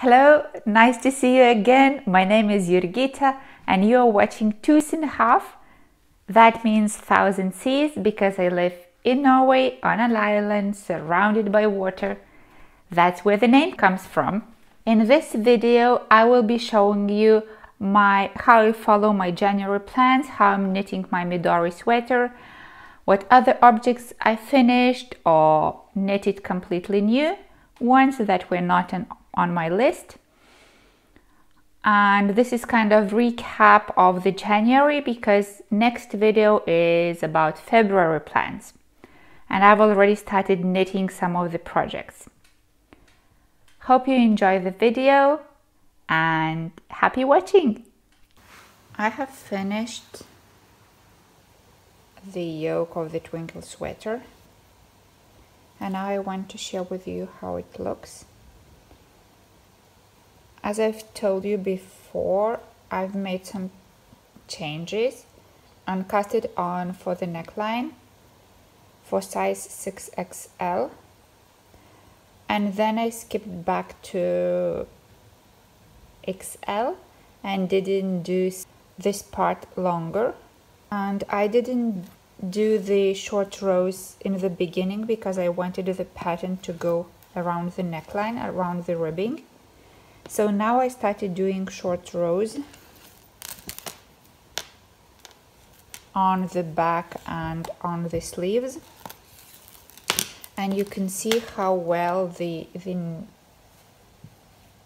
Hello, nice to see you again. My name is Jurgita and you are watching Twos and a Half. That means thousand seas because I live in Norway on an island surrounded by water. That's where the name comes from. In this video, I will be showing you how I follow my January plans, how I'm knitting my Midori sweater, what other objects I finished or knitted completely new, ones that were not on my list. And this is kind of recap of the January because next video is about February plans. And I've already started knitting some of the projects. Hope you enjoy the video and happy watching! I have finished the yoke of the Twinkle Sweater and now I want to share with you how it looks. As I've told you before, I've made some changes and cast it on for the neckline for size 6XL, and then I skipped back to XL and didn't do this part longer, and I didn't do the short rows in the beginning because I wanted the pattern to go around the neckline, around the ribbing. So now I started doing short rows on the back and on the sleeves, and you can see how well the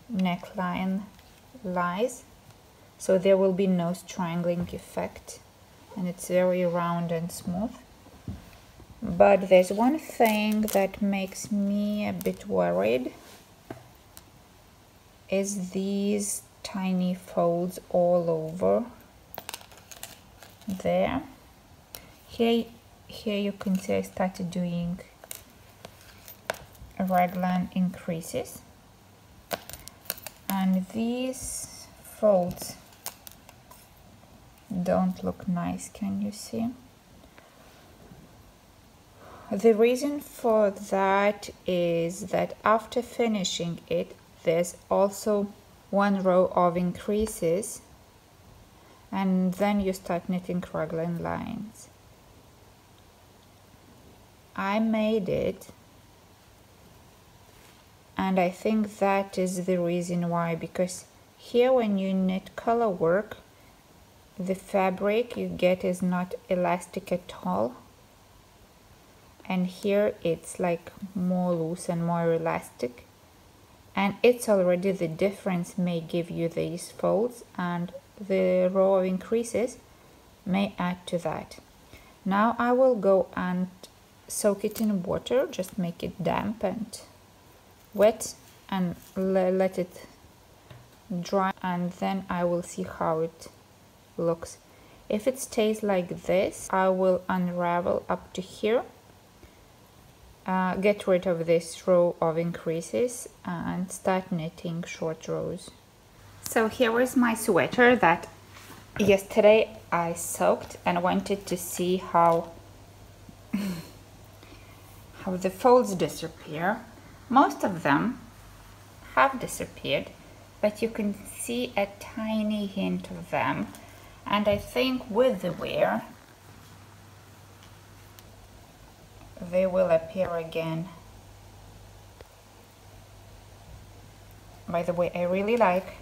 neckline lies, so there will be no strangling effect and it's very round and smooth. But there's one thing that makes me a bit worried, is these tiny folds all over there. Here you can see I started doing Raglan Increases, and these folds don't look nice. Can you see? The reason for that is that after finishing it, there's also one row of increases and then you start knitting raglan lines. I made it, and I think that is the reason why, because here when you knit color work, the fabric you get is not elastic at all, and here it's like more loose and more elastic. And it's already the difference may give you these folds, and the row of increases may add to that. Now I will go and soak it in water, just make it damp and wet, and let it dry, and then I will see how it looks. If it stays like this, I will unravel up to here. Get rid of this row of increases and start knitting short rows. So here is my sweater that yesterday I soaked and wanted to see how the folds disappear. Most of them have disappeared, but you can see a tiny hint of them, and I think with the wear they will appear again. By the way, I really like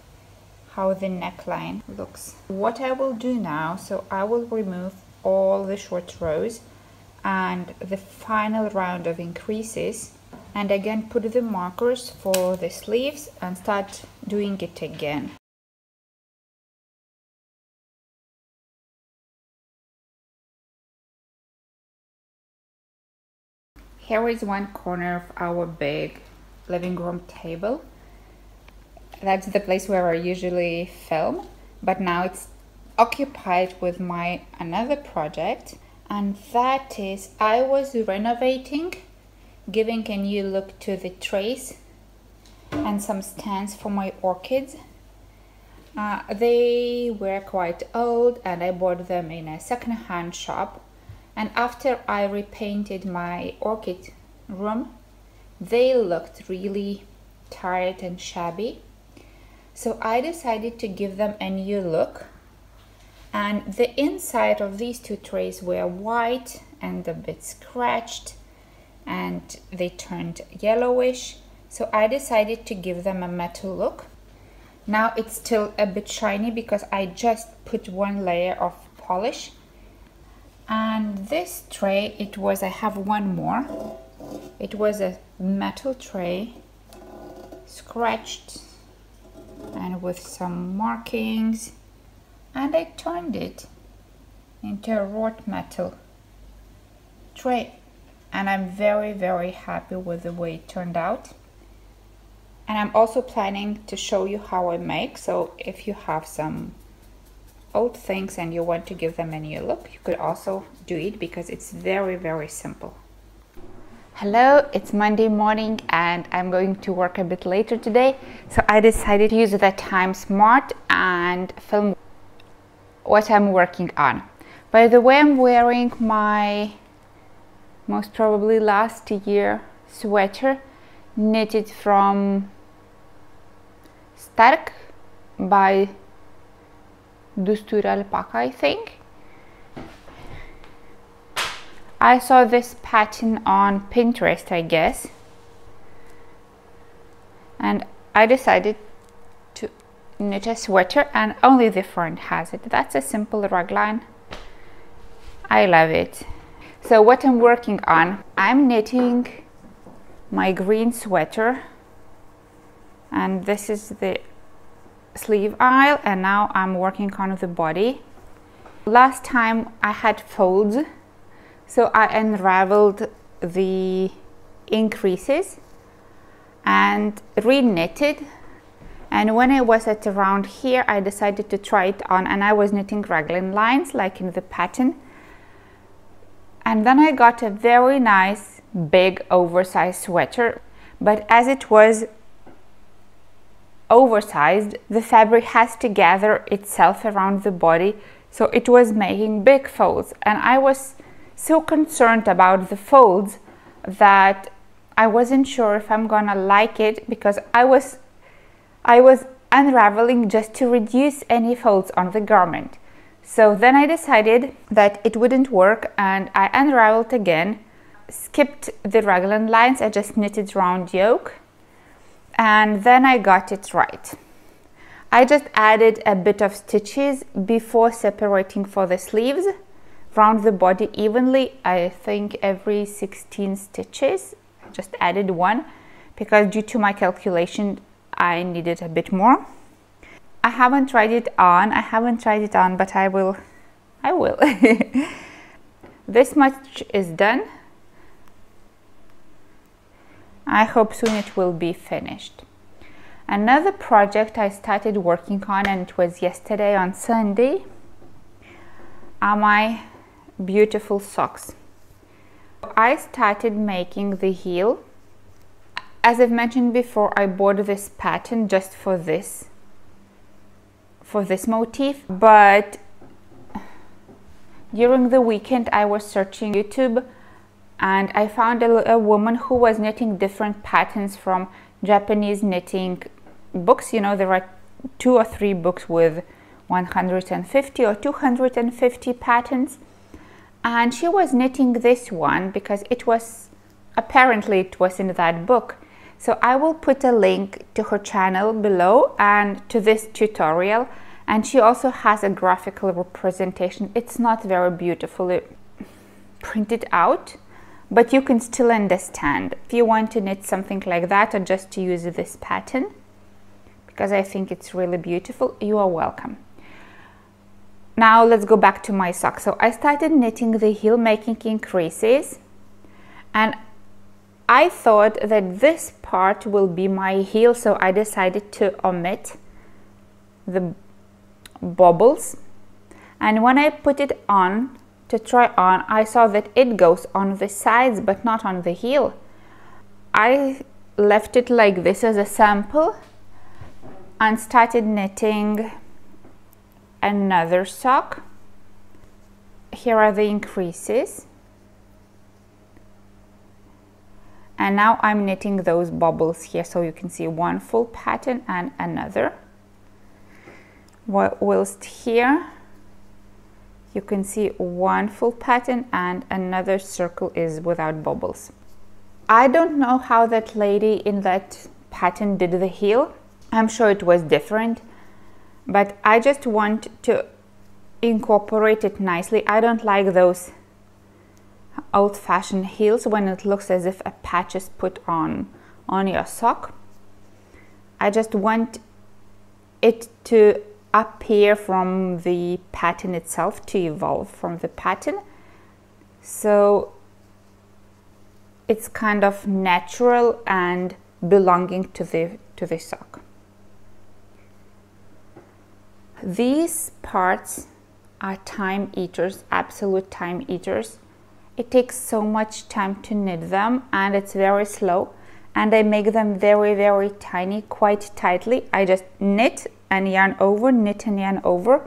how the neckline looks. What I will do now, so I will remove all the short rows and the final round of increases, and again put the markers for the sleeves and start doing it again. Here is one corner of our big living room table. That's the place where I usually film, but now it's occupied with my another project, and that is I was renovating, giving a new look to the trays and some stands for my orchids. They were quite old and I bought them in a second-hand shop. And after I repainted my orchid room, they looked really tired and shabby. So I decided to give them a new look, and the inside of these two trays were white and a bit scratched, and they turned yellowish. So I decided to give them a metal look. Now it's still a bit shiny because I just put one layer of polish. And this tray, I have one more. It was a metal tray, scratched and with some markings, and I turned it into a wrought metal tray, and I'm very, very happy with the way it turned out. And I'm also planning to show you how I make, so if you have some old things and you want to give them a new look, you could also do it because it's very, very simple. Hello, it's Monday morning and I'm going to work a bit later today, so I decided to use the time smart and film what I'm working on. By the way, I'm wearing my most probably last year sweater, knitted from Stark by Dustur Alpaca, I think. I saw this pattern on Pinterest, I guess, and I decided to knit a sweater, and only the front has it. That's a simple raglan. I love it. So what I'm working on, I'm knitting my green sweater, and this is the sleeve aisle, and now I'm working on the body. Last time I had folds, so I unraveled the increases and re-knitted, and when I was at around here I decided to try it on, and I was knitting raglan lines like in the pattern, and then I got a very nice big oversized sweater. But as it was oversized, the fabric has to gather itself around the body, so it was making big folds, and I was so concerned about the folds that I wasn't sure if I'm gonna like it, because I was unraveling just to reduce any folds on the garment. So then I decided that it wouldn't work, and I unraveled again, skipped the raglan lines, I just knitted round yoke, and then I got it right. I just added a bit of stitches before separating for the sleeves, round the body evenly. I think every 16 stitches. I just added one because due to my calculation I needed a bit more. I haven't tried it on, but I will. This much is done. I hope soon it will be finished. Another project I started working on, and it was yesterday on Sunday, are my beautiful socks. I started making the heel. As I've mentioned before, I bought this pattern just for this motif, but during the weekend I was searching YouTube, and I found a woman who was knitting different patterns from Japanese knitting books. You know, there are 2 or 3 books with 150 or 250 patterns, and she was knitting this one because it was apparently in that book. So I will put a link to her channel below and to this tutorial, and she also has a graphical representation. It's not very beautifully printed out, but you can still understand. If you want to knit something like that, or just to use this pattern, because I think it's really beautiful, you are welcome. Now let's go back to my sock. So I started knitting the heel, making increases, and I thought that this part will be my heel, so I decided to omit the bobbles, and when I put it on to try on, I saw that it goes on the sides but not on the heel. I left it like this as a sample and started knitting another sock. Here are the increases, and now I'm knitting those bobbles here, so you can see one full pattern and another. whilst here you can see one full pattern and another circle is without bubbles. I don't know how that lady in that pattern did the heel. I'm sure it was different, but I just want to incorporate it nicely. I don't like those old-fashioned heels when it looks as if a patch is put on your sock. I just want it to appear from the pattern itself, to evolve from the pattern, so it's kind of natural and belonging to the sock. These parts are time eaters, absolute time eaters. It takes so much time to knit them and it's very slow, and I make them very, very tiny, quite tightly. I just knit and yarn over, knit and yarn over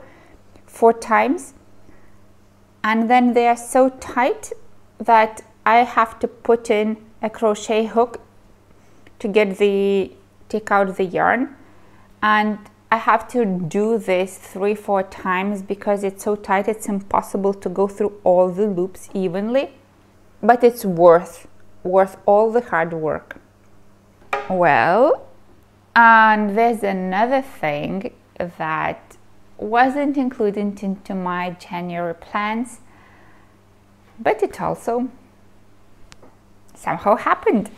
4 times, and then they are so tight that I have to put in a crochet hook to take out the yarn, and I have to do this 3-4 times because it's so tight. It's impossible to go through all the loops evenly, but it's worth all the hard work. Well, and there's another thing that wasn't included into my January plans, but it also somehow happened.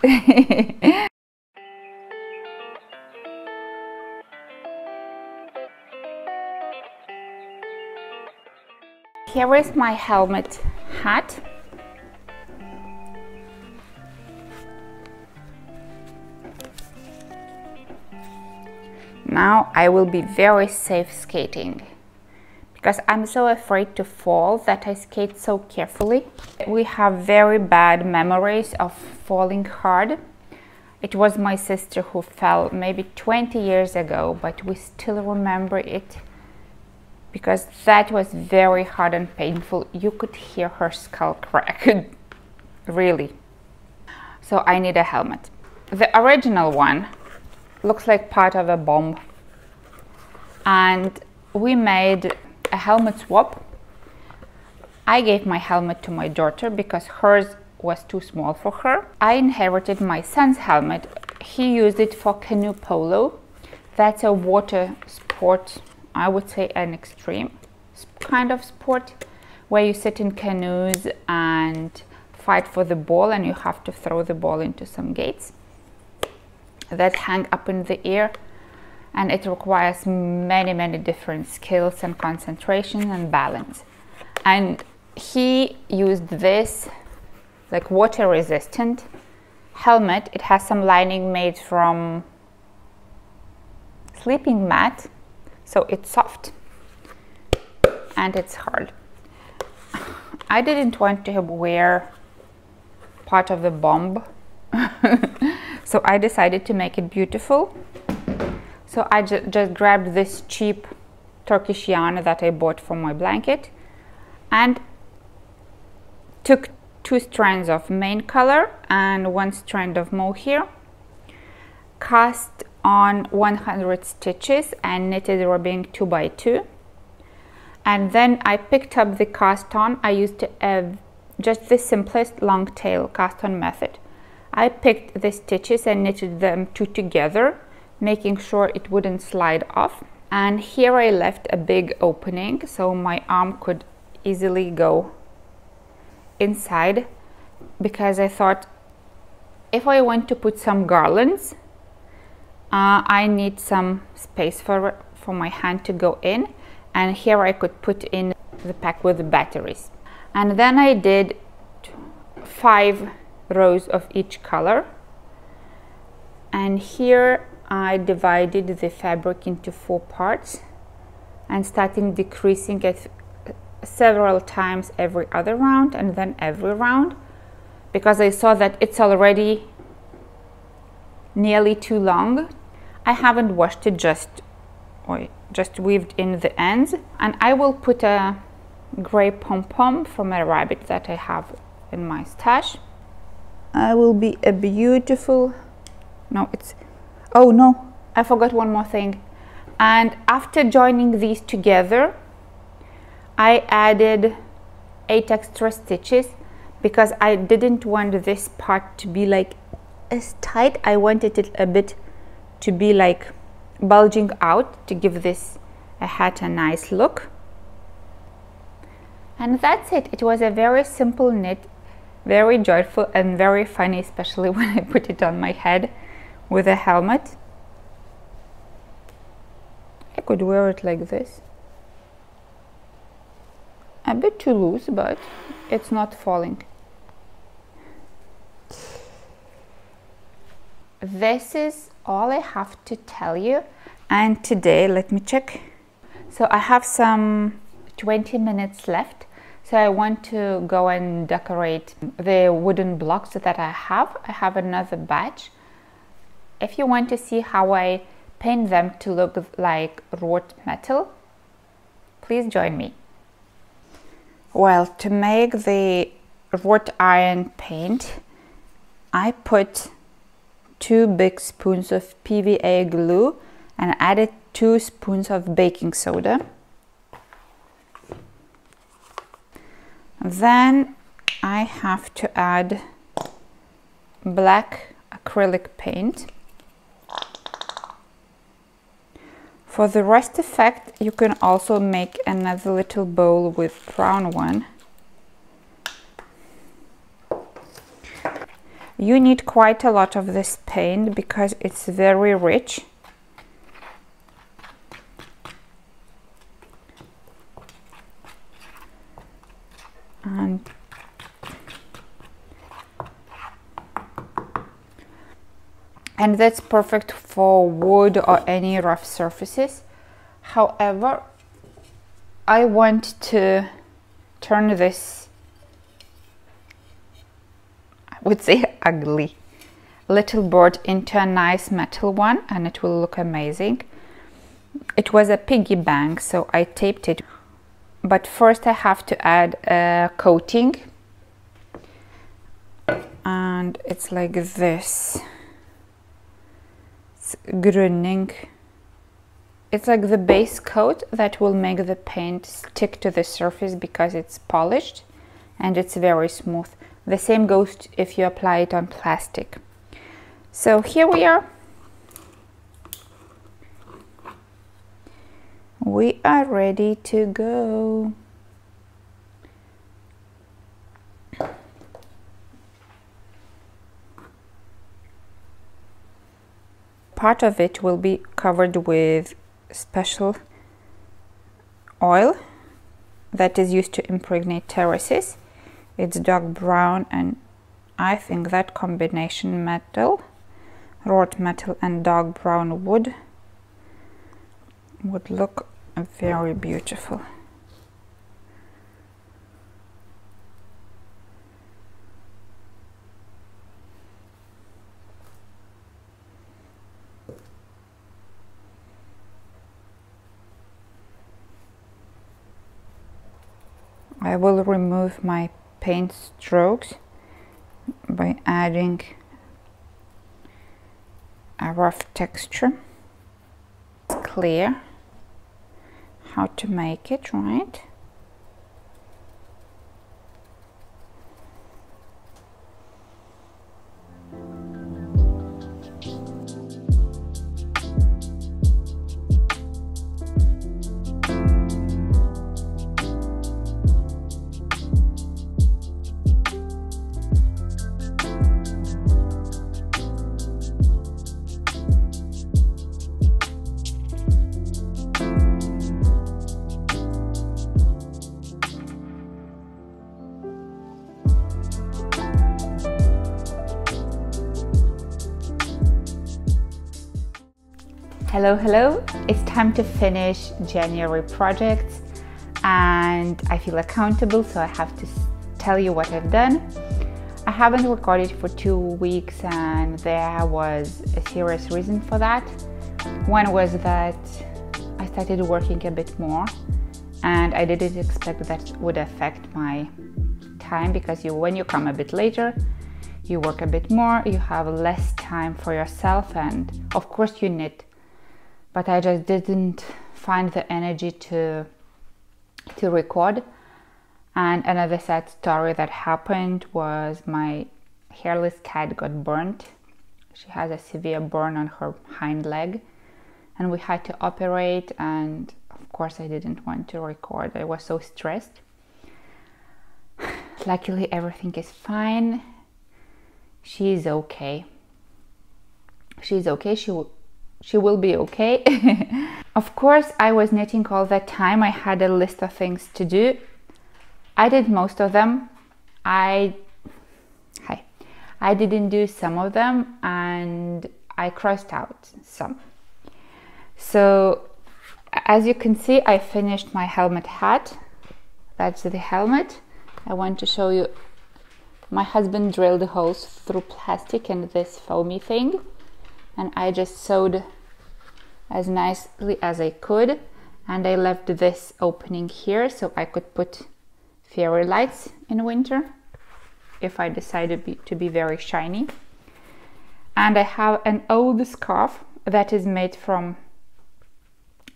Here is my helmet hat. Now I will be very safe skating because I'm so afraid to fall that I skate so carefully. We have very bad memories of falling hard. It was my sister who fell maybe 20 years ago, but we still remember it because that was very hard and painful. You could hear her skull crack, really. So I need a helmet. The original one looks like part of a bomb, and we made a helmet swap. I gave my helmet to my daughter because hers was too small for her. I inherited my son's helmet. He used it for canoe polo. That's a water sport, I would say an extreme kind of sport where you sit in canoes and fight for the ball, and you have to throw the ball into some gates that hang up in the air, and it requires many different skills and concentration and balance. And he used this like water resistant helmet. It has some lining made from sleeping mat, so it's soft and it's hard. I didn't want to wear part of the bomb so I decided to make it beautiful. So I just grabbed this cheap Turkish yarn that I bought for my blanket and took 2 strands of main color and 1 strand of mohair, cast on 100 stitches and knitted ribbing 2 by 2, and then I picked up the cast on. I used just the simplest long tail cast on method. I picked the stitches and knitted them 2 together, making sure it wouldn't slide off. And here I left a big opening so my arm could easily go inside, because I thought if I want to put some garlands, I need some space for my hand to go in, and here I could put in the pack with the batteries. And then I did 5 rows of each color, and here I divided the fabric into 4 parts and starting decreasing it several times every other round and then every round, because I saw that it's already nearly too long. I haven't washed it, just weaved in the ends, and I will put a gray pom-pom from a rabbit that I have in my stash. I will be a beautiful, oh no, I forgot one more thing. And after joining these together, I added 8 extra stitches because I didn't want this part to be like as tight. I wanted it a bit to be like bulging out to give this hat a nice look. And that's it. It was a very simple knit, very joyful and very funny, especially when I put it on my head with a helmet. I could wear it like this. A bit too loose, but it's not falling. This is all I have to tell you. And today, let me check. So I have some 20 minutes left. So I want to go and decorate the wooden blocks that I have. I have another batch. If you want to see how I paint them to look like wrought metal, please join me. Well, to make the wrought iron paint, I put 2 big spoons of PVA glue and added 2 spoons of baking soda. Then I have to add black acrylic paint. For the rest effect, you can also make another little bowl with brown one. You need quite a lot of this paint because it's very rich. And that's perfect for wood or any rough surfaces. However, I want to turn this, I would say ugly, little board into a nice metal one, and it will look amazing. It was a piggy bank, so I taped it. But first I have to add a coating, and it's like this. It's grunning. It's like the base coat that will make the paint stick to the surface because it's polished and it's very smooth. The same goes if you apply it on plastic. So here we are. We are ready to go. Part of it will be covered with special oil that is used to impregnate terraces. It's dark brown, and I think that combination metal, wrought metal and dark brown wood would look very beautiful. I will remove my paint strokes by adding a rough texture. It's clear how to make it, right? Hello, it's time to finish January projects, and I feel accountable, so I have to tell you what I've done. I haven't recorded for 2 weeks, and there was a serious reason for that. One was that I started working a bit more, and I didn't expect that would affect my time, because when you come a bit later, you work a bit more, you have less time for yourself, and of course you knit. but I just didn't find the energy to record. And another sad story that happened was my hairless cat got burnt. She has a severe burn on her hind leg, and we had to operate, and of course I didn't want to record. I was so stressed. Luckily everything is fine. She's okay. She's okay. She will be okay. Of course, I was knitting all that time. I had a list of things to do. I did most of them. I didn't do some of them, and I crossed out some. So as you can see, I finished my helmet hat. That's the helmet. I want to show you. My husband drilled holes through plastic and this foamy thing, and I just sewed as nicely as I could, and I left this opening here so I could put fairy lights in winter if I decided to be very shiny. And I have an old scarf that is made from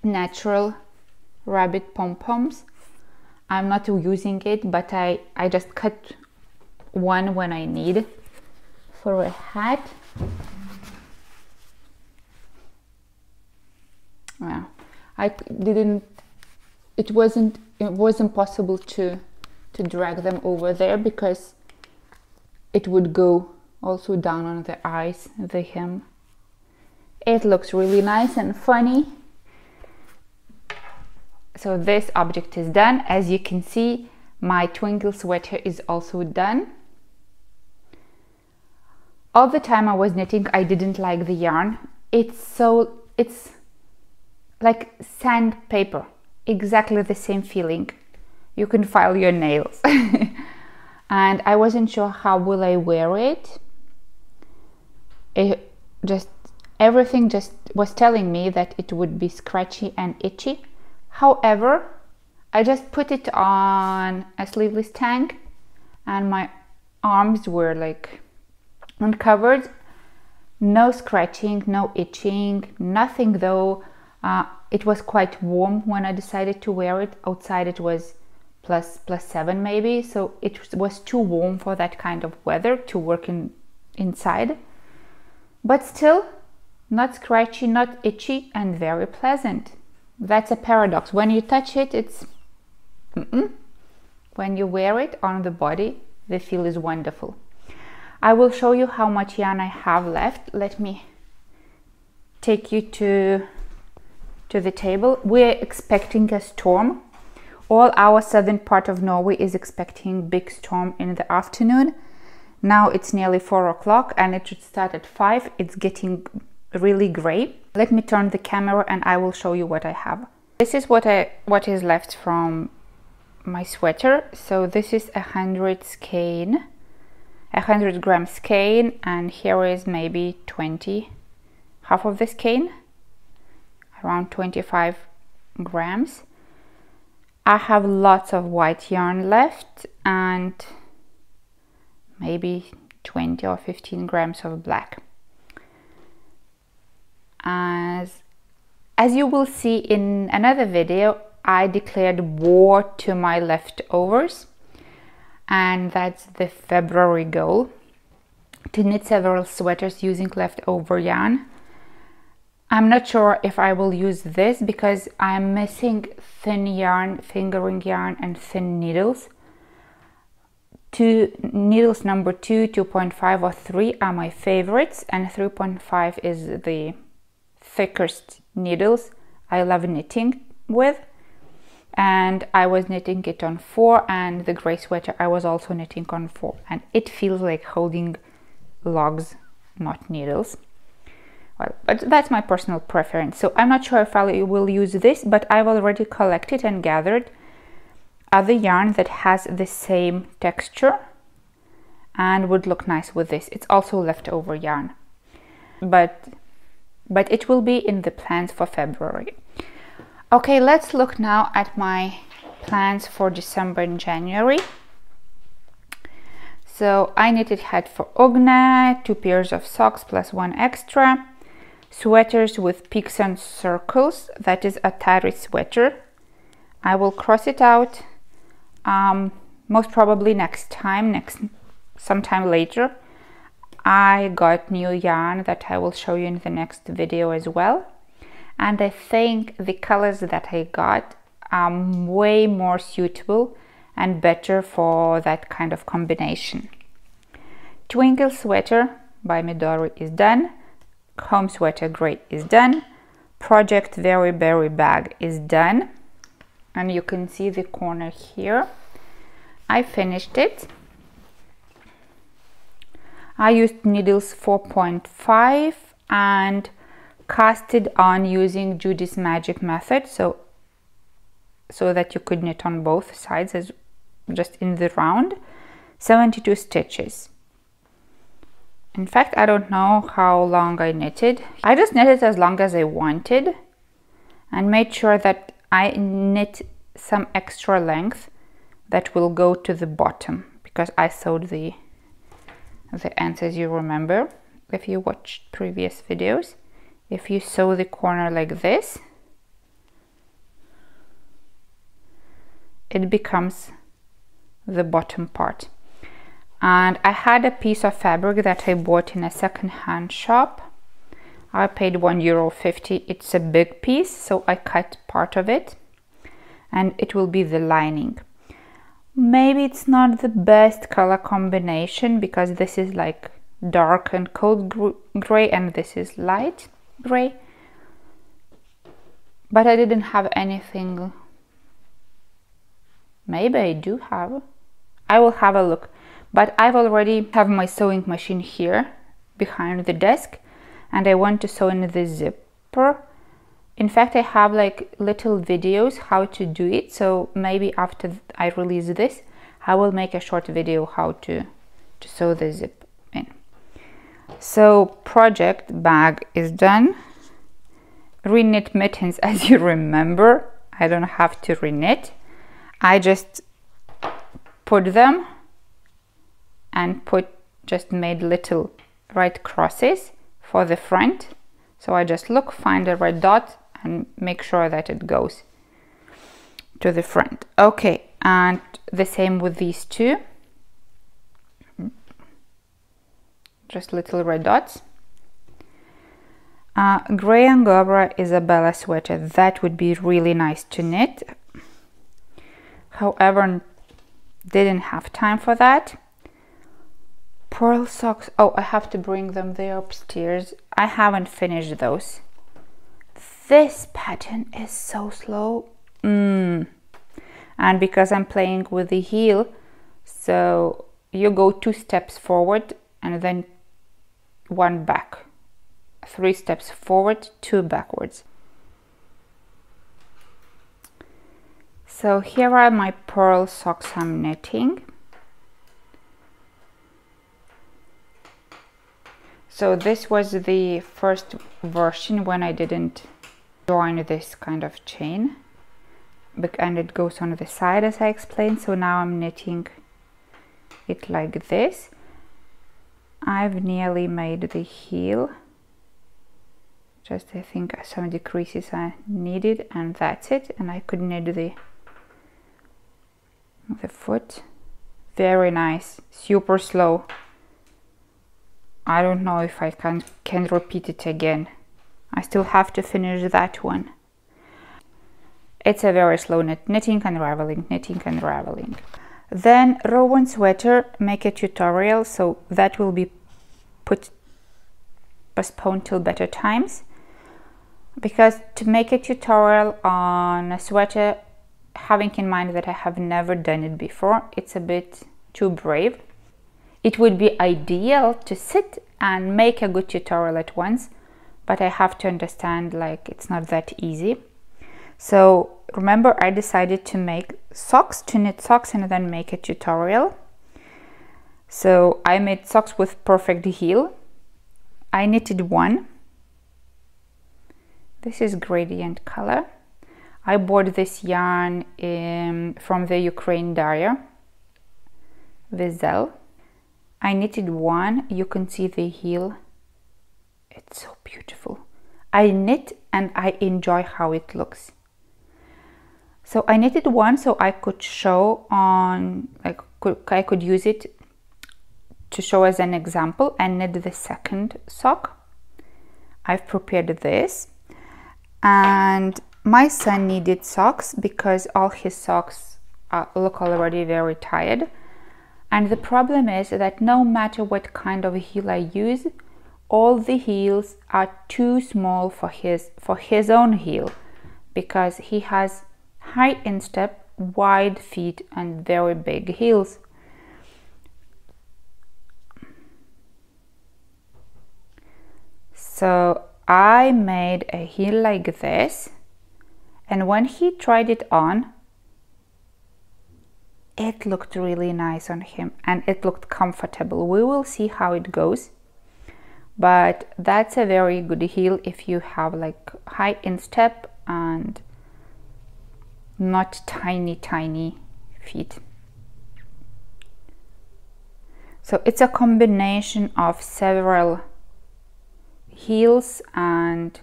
natural rabbit pom-poms. I'm not using it, but I just cut one when I need for a hat. Yeah, it was impossible to drag them over there because it would go also down on the eyes, the hem. It looks really nice and funny. So this object is done. As you can see, my Twinkle Sweater is also done. All the time I was knitting, I didn't like the yarn. It's like sandpaper, exactly the same feeling. You can file your nails. And I wasn't sure how will I wear it. Everything just was telling me that it would be scratchy and itchy. However, I just put it on a sleeveless tank and my arms were like uncovered. No scratching, no itching, nothing though. It was quite warm when I decided to wear it. Outside it was plus 7 maybe, so it was too warm for that kind of weather to work inside. But still, not scratchy, not itchy, and very pleasant. That's a paradox. When you touch it, it's when you wear it on the body, the feel is wonderful. I will show you how much yarn I have left. Let me take you to the table. We're expecting a storm. All our southern part of Norway is expecting big storm in the afternoon. Now it's nearly 4 o'clock and it should start at 5. It's getting really gray. Let me turn the camera and I will show you what I have. This is what is left from my sweater. So this is 100 skein, 100 gram skein, and here is maybe 20, half of the skein, around 25 grams. I have lots of white yarn left and maybe 20 or 15 grams of black. As you will see in another video, I declared war to my leftovers, and that's the February goal, to knit several sweaters using leftover yarn. I'm not sure if I will use this because I'm missing thin yarn, fingering yarn, and thin needles. Needles number 2, 2.5 or 3 are my favorites, and 3.5 is the thickest needles I love knitting with. And I was knitting it on 4, and the gray sweater I was also knitting on 4, and it feels like holding logs, not needles. Well, but that's my personal preference, so I'm not sure if I will use this, but I've already collected and gathered other yarn that has the same texture and would look nice with this. It's also leftover yarn, but it will be in the plans for February. Okay, let's look now at my plans for December and January. So I knitted hat for Ogne, 2 pairs of socks plus 1 extra, sweaters with peaks and circles. That is a tattered sweater. I will cross it out most probably sometime later. I got new yarn that I will show you in the next video as well. And I think the colors that I got are way more suitable and better for that kind of combination. Twinkle Sweater by Midori is done. Home Sweater Gray is done. Project Very Berry Bag is done. And you can see the corner here. I finished it. I used needles 4.5 and casted on using Judy's magic method, so that you could knit on both sides, as just in the round. 72 stitches. In fact, I don't know how long I knitted. I just knitted as long as I wanted and made sure that I knit some extra length that will go to the bottom, because I sewed the ends, as you remember if you watched previous videos. If you sew the corner like this, it becomes the bottom part. And I had a piece of fabric that I bought in a second-hand shop. I paid €1.50. It's a big piece, so I cut part of it, and it will be the lining. Maybe it's not the best color combination, because this is like dark and cold gray and this is light gray, but I didn't have anything. Maybe I do have. I will have a look, but I've already have my sewing machine here behind the desk, and I want to sew in the zipper. In fact, I have like little videos how to do it, so maybe after I release this, I will make a short video how to sew the zip in. So project bag is done. Reknit mittens, as you remember, I don't have to reknit. I just put them and just made little right crosses for the front. So I just find a red dot and make sure that it goes to the front. Okay, and the same with these two. Just little red dots. Gray Angora Isabella sweater. That would be really nice to knit. However, didn't have time for that. Pearl socks. Oh, I have to bring them there upstairs. I haven't finished those. This pattern is so slow. And because I'm playing with the heel, so you go 2 steps forward and then 1 back. 3 steps forward, 2 backwards. So here are my pearl socks I'm knitting. So this was the first version when I didn't join this kind of chain, and it goes on the side as I explained. So now I'm knitting it like this. I've nearly made the heel. Just I think some decreases are needed, and that's it. And I could knit the foot. Very nice, super slow. I don't know if I can repeat it again. I still have to finish that one. It's a very slow knitting, unraveling, knitting, unraveling. Then Rowan sweater, make a tutorial, so that will be postponed till better times. Because to make a tutorial on a sweater, having in mind that I have never done it before, it's a bit too brave. It would be ideal to sit and make a good tutorial at once, but I have to understand like it's not that easy. So remember, I decided to make socks, to knit socks and then make a tutorial. So I made socks with perfect heel. I knitted one. This is gradient color. I bought this yarn from the Ukraine dyer, Vizel. I knitted one. You can see the heel. It's so beautiful. I knit and I enjoy how it looks. So I knitted one so I could show on, I could use it to show as an example, and knit the second sock. I've prepared this, and my son needed socks because all his socks look already very tired. And the problem is that no matter what kind of heel I use, all the heels are too small for his own heel, because he has high instep, wide feet and very big heels. So I made a heel like this, and when he tried it on, it looked really nice on him and it looked comfortable. We will see how it goes, but that's a very good heel if you have like high instep and not tiny feet. So it's a combination of several heels and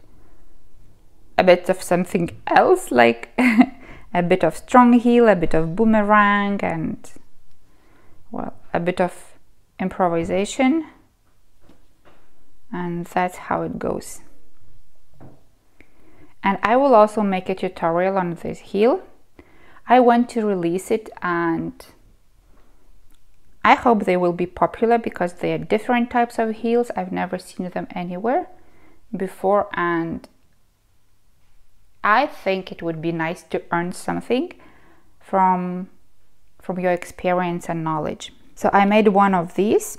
a bit of something else, like a bit of strong heel, a bit of boomerang, and well, a bit of improvisation, and that's how it goes. And I will also make a tutorial on this heel. I want to release it, and I hope they will be popular because they are different types of heels. I've never seen them anywhere before, and I think it would be nice to earn something from your experience and knowledge. So I made one of these.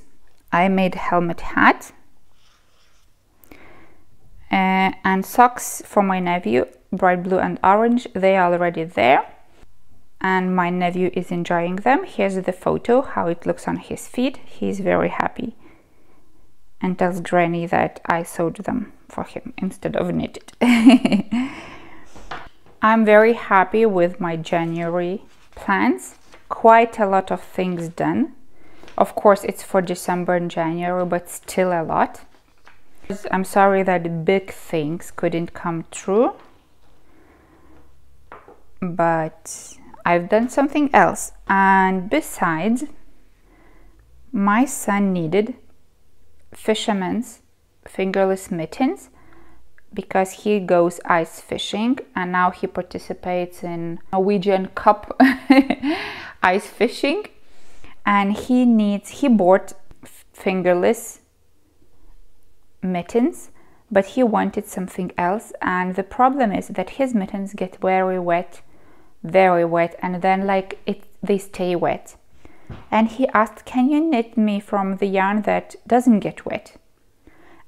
I made helmet hat and socks for my nephew, bright blue and orange. They are already there, and my nephew is enjoying them. Here's the photo, how it looks on his feet. He's very happy and tells Granny that I sewed them for him instead of knitted. I'm very happy with my January plans. Quite a lot of things done. Of course, it's for December and January, but still a lot. I'm sorry that big things couldn't come true, but I've done something else. And besides, my son needed fisherman's fingerless mittens because he goes ice fishing, and now he participates in Norwegian Cup ice fishing, and he bought fingerless mittens, but he wanted something else. And the problem is that his mittens get very wet, and then they stay wet. And he asked, can you knit me from the yarn that doesn't get wet?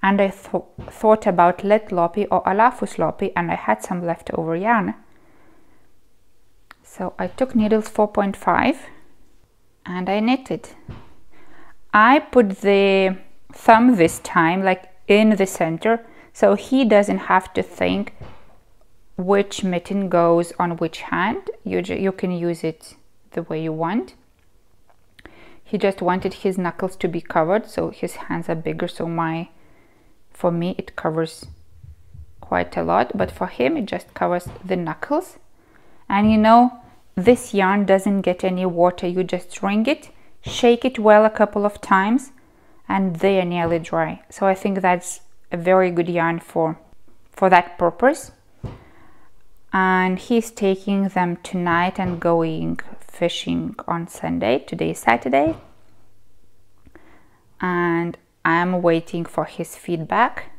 And I thought about Let Loppy or Alafus Loppy, and I had some leftover yarn. So I took needles 4.5 and I knitted. I put the thumb this time in the center, so he doesn't have to think which mitten goes on which hand. You can use it the way you want. He just wanted his knuckles to be covered, so his hands are bigger, so for me it covers quite a lot, but for him it just covers the knuckles. And you know, this yarn doesn't get any water. You just wring it, shake it well a couple of times, and they are nearly dry. So I think that's a very good yarn for that purpose. And he's taking them tonight and going fishing on Sunday. Today is Saturday, and I'm waiting for his feedback.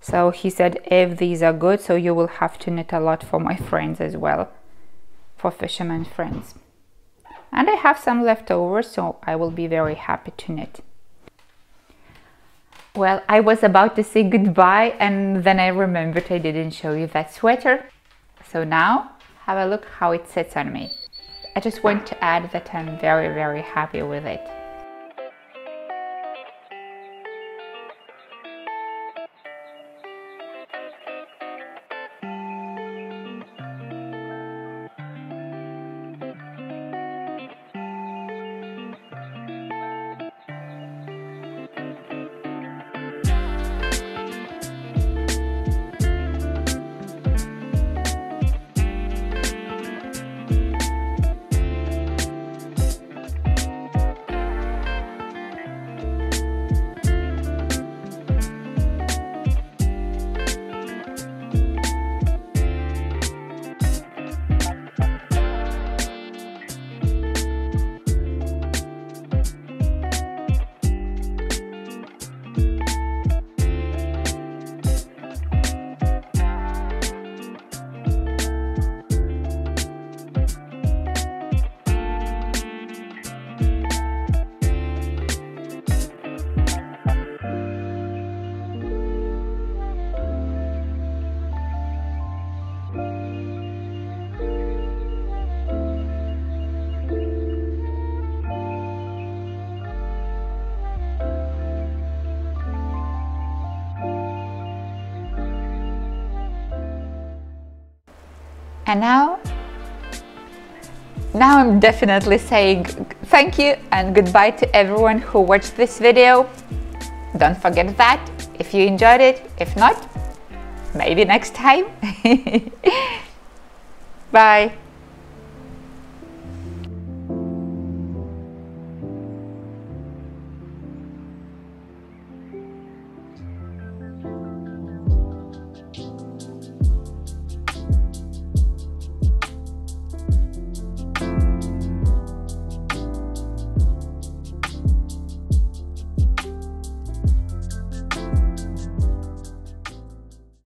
So he said, if these are good, so you will have to knit a lot for my friends as well, for fishermen friends. And I have some leftovers, so I will be very happy to knit. Well, I was about to say goodbye, and then I remembered I didn't show you that sweater. So now have a look how it sits on me. I just want to add that I'm very, very happy with it. And now I'm definitely saying thank you and goodbye to everyone who watched this video. Don't forget that if you enjoyed it. If not, maybe next time. Bye.